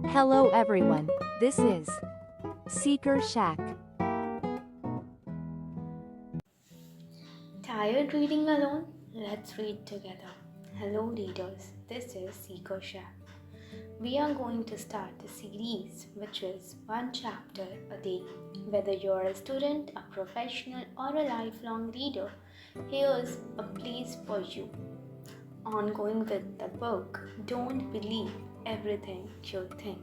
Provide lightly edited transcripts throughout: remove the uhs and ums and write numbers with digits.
Hello everyone, this is Seeker Shack. Tired reading alone? Let's read together. Hello, readers. This is Seeker Shack. We are going to start a series which is one chapter a day. Whether you're a student, a professional, or a lifelong reader, here's a place for you. On going with the book, don't believe everything you think.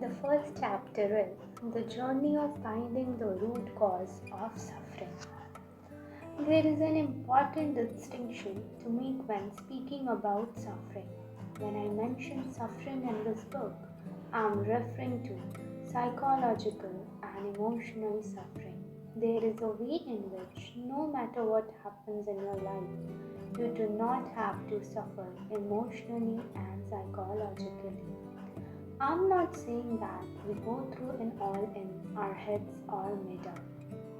The first chapter is the journey of finding the root cause of suffering. There is an important distinction to make when speaking about suffering. When I mention suffering in this book, I am referring to psychological and emotional suffering. There is a way in which, no matter what happens in your life, you do not have to suffer emotionally and psychologically. I'm not saying that we go through it all in our heads or made up.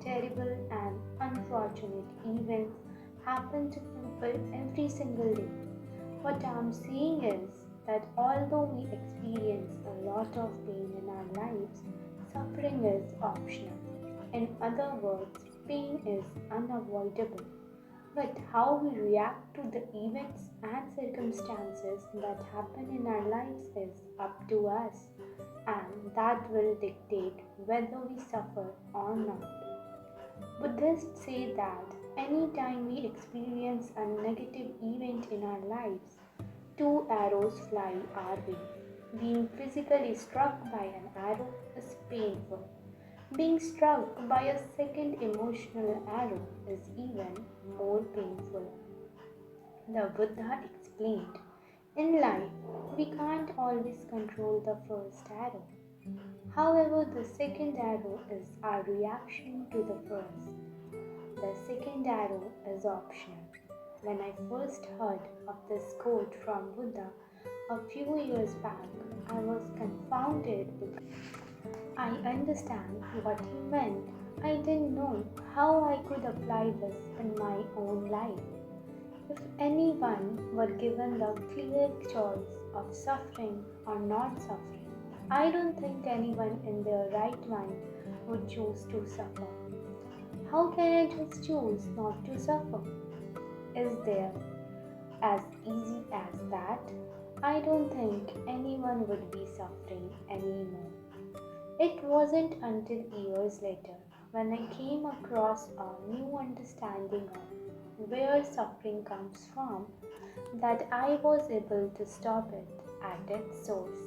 Terrible and unfortunate events happen to people every single day. What I'm saying is that although we experience a lot of pain in our lives, suffering is optional. In other words, pain is unavoidable. But how we react to the events and circumstances that happen in our lives is up to us, and that will dictate whether we suffer or not. Buddhists say that anytime we experience a negative event in our lives, two arrows fly our way. Being physically struck by an arrow is painful. Being struck by a second emotional arrow is even more painful. The Buddha explained, in life, we can't always control the first arrow. However, the second arrow is our reaction to the first. The second arrow is optional. When I first heard of this quote from Buddha a few years back, I was confounded because I understand what he meant. I didn't know how I could apply this in my own life. If anyone were given the clear choice of suffering or not suffering, I don't think anyone in their right mind would choose to suffer. How can I just choose not to suffer? Is there as easy as that? I don't think anyone would be suffering anymore. It wasn't until years later when I came across a new understanding of where suffering comes from that I was able to stop it at its source.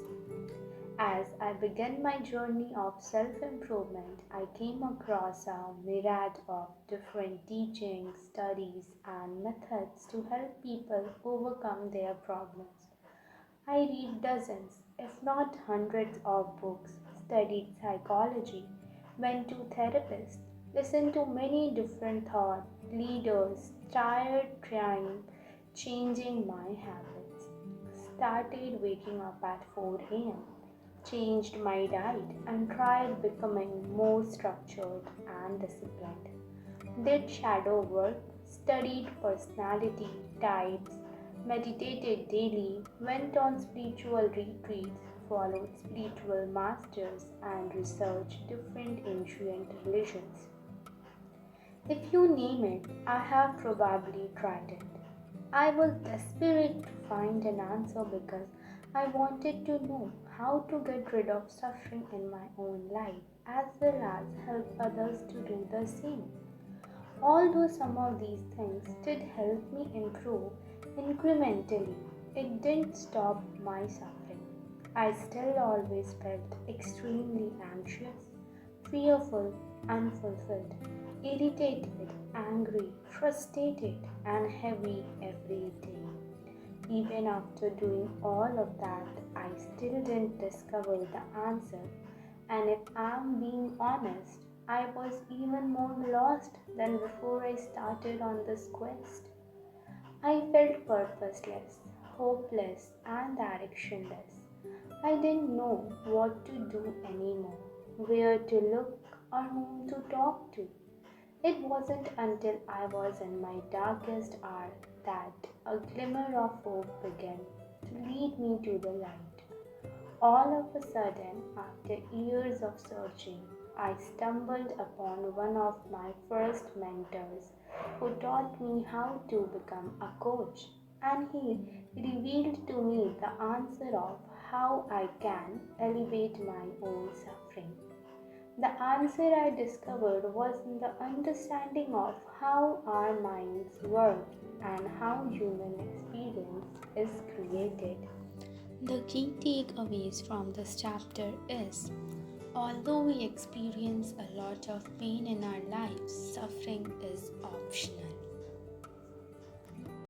As I began my journey of self-improvement, I came across a myriad of different teachings, studies, and methods to help people overcome their problems. I read dozens, if not hundreds of books, studied psychology, went to therapists, listened to many different thought leaders, tried trying changing my habits, started waking up at 4 a.m., changed my diet, and tried becoming more structured and disciplined. Did shadow work, studied personality types, meditated daily, went on spiritual retreats, followed spiritual masters, and researched different ancient religions. If you name it, I have probably tried it. I was desperate to find an answer because I wanted to know how to get rid of suffering in my own life as well as help others to do the same. Although some of these things did help me improve incrementally, it didn't stop my suffering. I still always felt extremely anxious, fearful, unfulfilled, irritated, angry, frustrated, and heavy every day. Even after doing all of that, I still didn't discover the answer, and if I'm being honest, I was even more lost than before I started on this quest. I felt purposeless, hopeless, and directionless. I didn't know what to do anymore, where to look, or whom to talk to. It wasn't until I was in my darkest hour that a glimmer of hope began to lead me to the light. All of a sudden, after years of searching, I stumbled upon one of my first mentors who taught me how to become a coach. And he revealed to me the answer of how I can elevate my own suffering. The answer I discovered was in the understanding of how our minds work and how human experience is created. The key takeaways from this chapter is although we experience a lot of pain in our lives, suffering is optional.